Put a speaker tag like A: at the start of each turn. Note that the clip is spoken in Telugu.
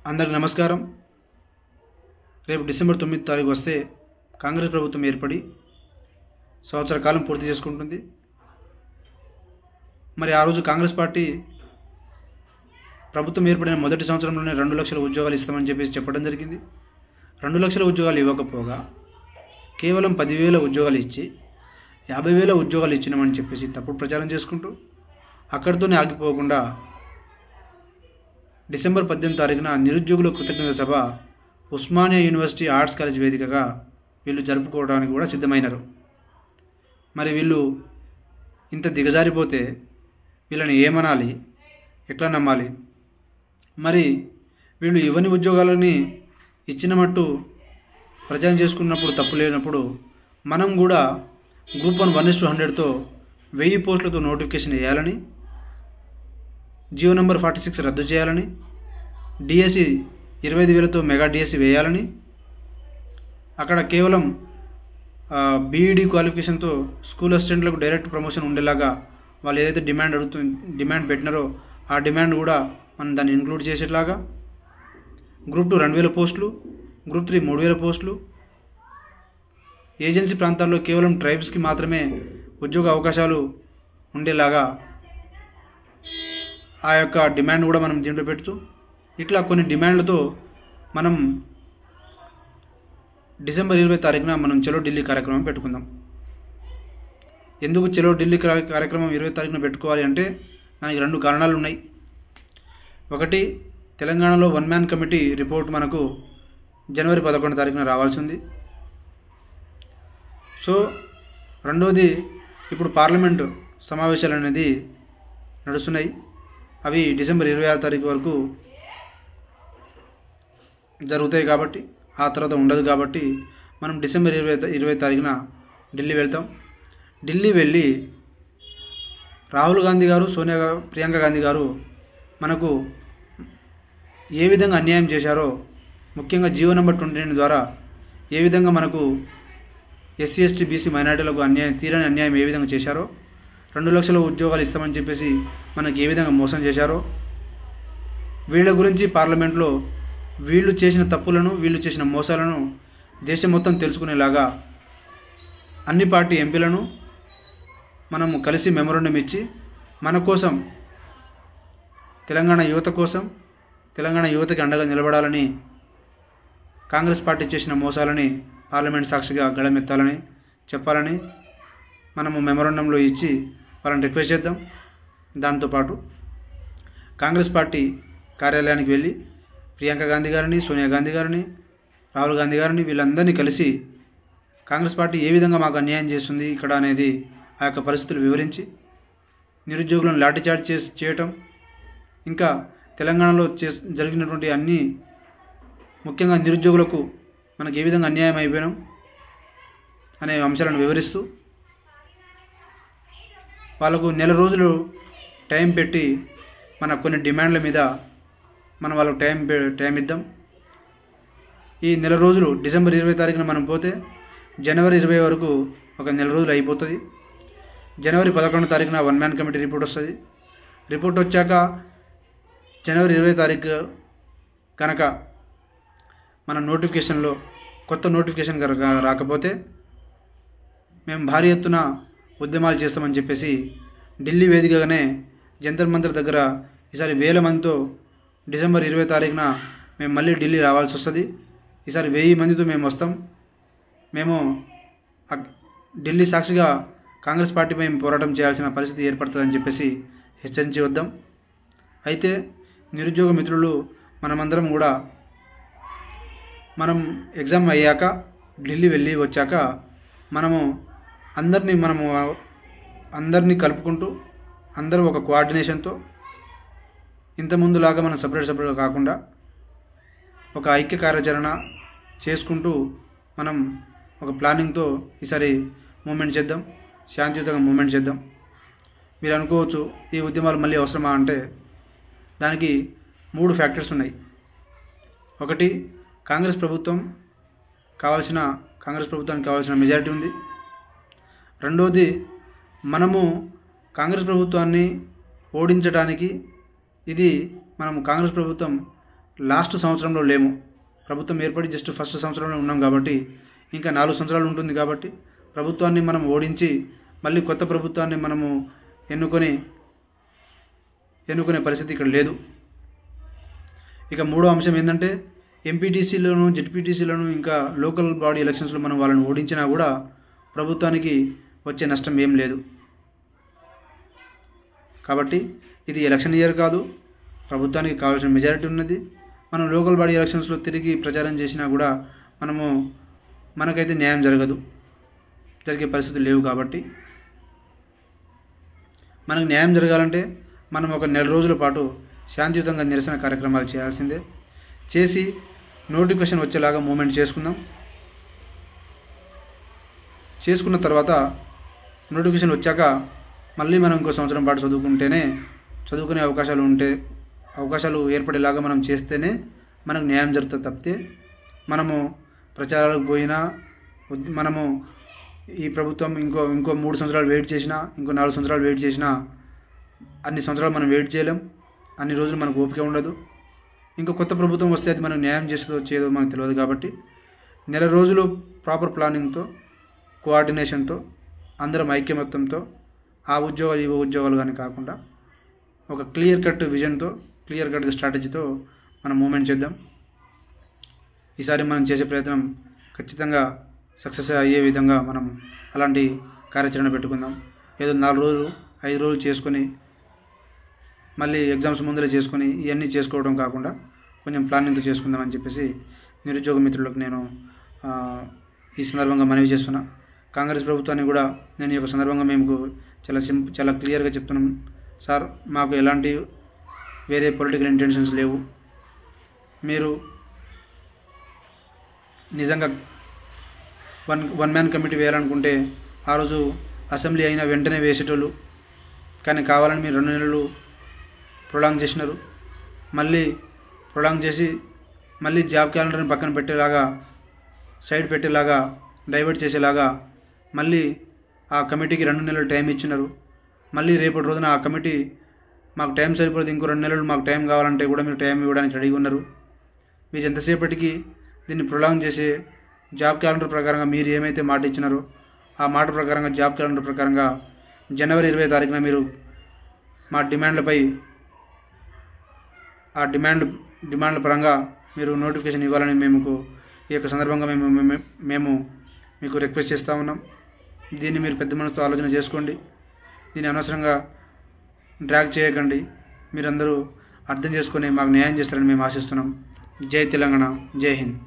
A: అందరికీ నమస్కారం. రేపు డిసెంబర్ 9 తారీఖు వస్తే కాంగ్రెస్ ప్రభుత్వం ఏర్పడి సంవత్సర కాలం పూర్తి చేసుకుంటుంది. మరి ఆ రోజు కాంగ్రెస్ పార్టీ ప్రభుత్వం ఏర్పడిన మొదటి సంవత్సరంలోనే 2 లక్షల ఉద్యోగాలు ఇస్తామని చెప్పడం జరిగింది. 2 లక్షల ఉద్యోగాలు ఇవ్వకపోగా కేవలం 10,000 ఉద్యోగాలు ఇచ్చి 50,000 ఉద్యోగాలు ఇచ్చినామని చెప్పేసి తప్పుడు ప్రచారం చేసుకుంటూ అక్కడితోనే ఆగిపోకుండా డిసెంబర్ 18 తారీఖున నిరుద్యోగుల కృతజ్ఞత సభ ఉస్మానియా యూనివర్సిటీ ఆర్ట్స్ కాలేజ్ వేదికగా వీళ్ళు జరుపుకోవడానికి కూడా సిద్ధమైనారు. మరి వీళ్ళు ఇంత దిగజారిపోతే వీళ్ళని ఏమనాలి, ఎట్లా నమ్మాలి? మరి వీళ్ళు ఇవ్వని ఉద్యోగాలని ఇచ్చిన మట్టు ప్రచారం చేసుకున్నప్పుడు తప్పు లేనప్పుడు మనం కూడా గ్రూప్ 1 1:100తో 1000 పోస్టులతో నోటిఫికేషన్ వేయాలని, జియో నంబర్ 46 రద్దు చేయాలని, డిఎస్సి 25,000తో మెగా డిఎస్సి వేయాలని, అక్కడ కేవలం బీఈడి క్వాలిఫికేషన్తో స్కూల్ అసిస్టెంట్లకు డైరెక్ట్ ప్రమోషన్ ఉండేలాగా వాళ్ళు ఏదైతే డిమాండ్ పెట్టినారో ఆ డిమాండ్ కూడా మనం దాన్ని ఇంక్లూడ్ చేసేట్లాగా, గ్రూప్ 2 2,000 పోస్టులు, గ్రూప్ 3 3,000 పోస్టులు, ఏజెన్సీ ప్రాంతాల్లో కేవలం ట్రైబ్స్కి మాత్రమే ఉద్యోగ అవకాశాలు ఉండేలాగా ఆ యొక్క డిమాండ్ కూడా మనం దీంట్లో పెడుతూ ఇట్లా కొన్ని డిమాండ్లతో మనం డిసెంబర్ 20 తారీఖున మనం చలో ఢిల్లీ కార్యక్రమం పెట్టుకుందాం. ఎందుకు చలో ఢిల్లీ కార్యక్రమం 20 తారీఖున పెట్టుకోవాలి అంటే దానికి 2 కారణాలు ఉన్నాయి. ఒకటి, తెలంగాణలో 1 మ్యాన్ కమిటీ రిపోర్ట్ మనకు జనవరి 11 తారీఖున రావాల్సి ఉంది. సో రెండోది, ఇప్పుడు పార్లమెంటు సమావేశాలు అనేది నడుస్తున్నాయి. అవి డిసెంబర్ 26 తారీఖు వరకు జరుగుతాయి కాబట్టి ఆ తర్వాత ఉండదు. కాబట్టి మనం డిసెంబర్ 20 తారీఖున ఢిల్లీ వెళ్తాం. ఢిల్లీ వెళ్ళి రాహుల్ గాంధీ గారు, ప్రియాంక గాంధీ గారు మనకు ఏ విధంగా అన్యాయం చేశారో, ముఖ్యంగా జియో నంబర్ 29 ద్వారా ఏ విధంగా మనకు ఎస్సీ ఎస్టీ బీసీ మైనార్టీలకు తీరని అన్యాయం ఏ విధంగా చేశారో, 2 లక్షల ఉద్యోగాలు ఇస్తామని చెప్పేసి మనకి ఏ విధంగా మోసం చేశారో, వీళ్ళ గురించి పార్లమెంట్లో వీళ్ళు చేసిన తప్పులను, వీళ్ళు చేసిన మోసాలను దేశం మొత్తం తెలుసుకునేలాగా అన్ని పార్టీ ఎంపీలను మనము కలిసి మెమోరాండం ఇచ్చి మన కోసం, తెలంగాణ యువత కోసం, తెలంగాణ యువతకి అండగా నిలబడాలని, కాంగ్రెస్ పార్టీ చేసిన మోసాలని పార్లమెంట్ సాక్షిగా గళమెత్తాలని చెప్పాలని మనము మెమోరాండంలో ఇచ్చి వాళ్ళని రిక్వెస్ట్ చేద్దాం. దాంతోపాటు కాంగ్రెస్ పార్టీ కార్యాలయానికి వెళ్ళి ప్రియాంక గాంధీ గారిని, సోనియా గాంధీ గారిని, రాహుల్ గాంధీ గారిని వీళ్ళందరినీ కలిసి కాంగ్రెస్ పార్టీ ఏ విధంగా మాకు అన్యాయం చేస్తుంది ఇక్కడ అనేది ఆ యొక్క పరిస్థితులు వివరించి, నిరుద్యోగులను లాఠీచార్జ్ చేయటం, ఇంకా తెలంగాణలో జరిగినటువంటి అన్ని, ముఖ్యంగా నిరుద్యోగులకు మనకు ఏ విధంగా అన్యాయం అయిపోయినాం అనే అంశాలను వివరిస్తూ వాళ్ళకు 1 రోజులు టైం పెట్టి మన కొన్ని డిమాండ్ల మీద మనం వాళ్ళకు టైం ఇద్దాం. ఈ 1 రోజులు డిసెంబర్ 20 తారీఖున మనం పోతే జనవరి 20 వరకు ఒక 1 రోజులు అయిపోతుంది. జనవరి 11 తారీఖున 1 మ్యాన్ కమిటీ రిపోర్ట్ వస్తుంది. రిపోర్ట్ వచ్చాక జనవరి 20 తారీఖు కనుక మన నోటిఫికేషన్లో కొత్త నోటిఫికేషన్ రాకపోతే మేము భారీ ఎత్తున ఉద్యమాలు చేస్తామని చెప్పేసి ఢిల్లీ వేదికగానే జంతర్ మంతర్ దగ్గర ఈసారి 1000 మందితో డిసెంబర్ 20 తారీఖున మేము మళ్ళీ ఢిల్లీ రావాల్సి వస్తుంది. ఈసారి 1000 మందితో మేము వస్తాం. మేము ఢిల్లీ సాక్షిగా కాంగ్రెస్ పార్టీపై పోరాటం చేయాల్సిన పరిస్థితి ఏర్పడుతుందని చెప్పేసి హెచ్చరించి వద్దాం. అయితే నిరుద్యోగ మిత్రులు మనమందరం కూడా మనం ఎగ్జామ్ అయ్యాక ఢిల్లీ వెళ్ళి వచ్చాక మనము అందరినీ కలుపుకుంటూ అందరూ ఒక కోఆర్డినేషన్తో ఇంతకుముందులాగా మనం సపరేట్గా కాకుండా ఒక ఐక్య కార్యాచరణ చేసుకుంటూ మనం ఒక ప్లానింగ్తో ఈసారి మూమెంట్ చేద్దాం, శాంతియుతంగా మూమెంట్ చేద్దాం. మీరు అనుకోవచ్చు ఈ ఉద్యమాలు మళ్ళీ అవసరమా అంటే దానికి 3 ఫ్యాక్టర్స్ ఉన్నాయి. ఒకటి, కాంగ్రెస్ ప్రభుత్వానికి కావాల్సిన మెజారిటీ ఉంది. రెండోది, మనము కాంగ్రెస్ ప్రభుత్వాన్ని ఓడించడానికి ఇది మనం కాంగ్రెస్ ప్రభుత్వం లాస్ట్ సంవత్సరంలో లేము. ప్రభుత్వం ఏర్పడి జస్ట్ ఫస్ట్ సంవత్సరంలో ఉన్నాం కాబట్టి ఇంకా 4 సంవత్సరాలు ఉంటుంది కాబట్టి ప్రభుత్వాన్ని మనం ఓడించి మళ్ళీ కొత్త ప్రభుత్వాన్ని మనము ఎన్నుకునే పరిస్థితి ఇక్కడ లేదు. ఇక మూడో అంశం ఏంటంటే ఎంపీటీసీలను, జెడ్పీటీసీలను, ఇంకా లోకల్ బాడీ ఎలక్షన్స్లో మనం వాళ్ళని ఓడించినా కూడా ప్రభుత్వానికి వచ్చే నష్టం ఏం లేదు. కాబట్టి ఇది ఎలక్షన్ ఇయర్ కాదు, ప్రభుత్వానికి కావాల్సిన మెజారిటీ ఉన్నది. మనం లోకల్ బాడీ ఎలక్షన్స్లో తిరిగి ప్రచారం చేసినా కూడా మనకైతే న్యాయం జరిగే పరిస్థితులు లేవు. కాబట్టి మనకు న్యాయం జరగాలంటే మనం ఒక నెల రోజుల పాటు శాంతియుతంగా నిరసన కార్యక్రమాలు చేయాల్సిందే. చేసి నోటిఫికేషన్ వచ్చేలాగా మూమెంట్ చేసుకున్న తర్వాత నోటిఫికేషన్ వచ్చాక మళ్ళీ మనం ఇంకో సంవత్సరం పాటు చదువుకునే అవకాశాలు ఏర్పడేలాగా మనం చేస్తేనే మనకు న్యాయం జరుగుతుంది. తప్పితే మనము ప్రచారాలకు పోయినా, మనము ఈ ప్రభుత్వం ఇంకో 3 సంవత్సరాలు వెయిట్ చేసినా, ఇంకో 4 సంవత్సరాలు వెయిట్ చేసినా అన్ని సంవత్సరాలు మనం వెయిట్ చేయలేం. అన్ని రోజులు మనకు ఓపిక ఉండదు. ఇంకో కొత్త ప్రభుత్వం వస్తే అది మనకు న్యాయం చేయదో మనకు తెలియదు. కాబట్టి నెల రోజులు ప్రాపర్ ప్లానింగ్తో, కోఆర్డినేషన్తో, అందరం ఐక్యమత్యంతో ఆ ఉద్యోగాలు ఈ ఉద్యోగాలు కానీ కాకుండా ఒక క్లియర్ కట్ విజన్తో, క్లియర్ కట్ స్ట్రాటజీతో మనం మూమెంట్ చేద్దాం. ఈసారి మనం చేసే ప్రయత్నం ఖచ్చితంగా సక్సెస్ అయ్యే విధంగా మనం అలాంటి కార్యాచరణ పెట్టుకుందాం. ఏదో 4 రోజులు 5 రోజులు చేసుకొని మళ్ళీ ఎగ్జామ్స్ ముందరే చేసుకొని ఇవన్నీ చేసుకోవడం కాకుండా కొంచెం ప్లానింగ్తో చేసుకుందామని చెప్పేసి నిరుద్యోగ మిత్రులకు నేను ఈ సందర్భంగా మనవి చేస్తున్నా. కాంగ్రెస్ ప్రభుత్వాన్ని కూడా నేను ఈ యొక్క సందర్భంగా మేము చాలా క్లియర్గా చెప్తున్నాం. సార్, మాకు ఎలాంటి వేరే పొలిటికల్ ఇంటెన్షన్స్ లేవు. మీరు నిజంగా వన్ మ్యాన్ కమిటీ వేయాలనుకుంటే ఆ రోజు అసెంబ్లీ అయినా వెంటనే వేసేటోళ్ళు. కానీ కావాలని మీరు 2 నెలలు ప్రొలాంగ్ చేసినారు. మళ్ళీ ప్రొలాంగ్ చేసి మళ్ళీ జాబ్ క్యాలెండర్ని పక్కన పెట్టేలాగా, సైడ్ పెట్టేలాగా, డైవర్ట్ చేసేలాగా మళ్ళీ ఆ కమిటీకి 2 నెలలు టైం ఇచ్చినారు. మళ్ళీ రేపటి రోజున ఆ కమిటీ మాకు టైం సరిపోతుంది, ఇంకో 2 నెలలు మాకు టైం కావాలంటే కూడా మీరు టైం ఇవ్వడానికి రెడీగా ఉన్నారు. మీరు ఎంతసేపటికి దీన్ని ప్రొలాంగ్ చేసి జాబ్ క్యాలెండర్ ప్రకారంగా మీరు ఏమైతే మాట ఇచ్చినారో ఆ మాట ప్రకారంగా, జాబ్ క్యాలెండర్ ప్రకారంగా జనవరి 20 తారీఖున మీరు మా డిమాండ్లపై ఆ డిమాండ్ల పరంగా మీరు నోటిఫికేషన్ ఇవ్వాలని ఈ యొక్క సందర్భంగా మేము మీకు రిక్వెస్ట్ చేస్తూ ఉన్నాం. దీన్ని మీరు పెద్ద మనసుతో ఆలోచన చేసుకోండి. దీన్ని అనవసరంగా డ్రాగ్ చేయకండి. మీరందరూ అర్థం చేసుకొని మాకు న్యాయం చేస్తారని మేము ఆశిస్తున్నాం. జై తెలంగాణ, జై హింద్.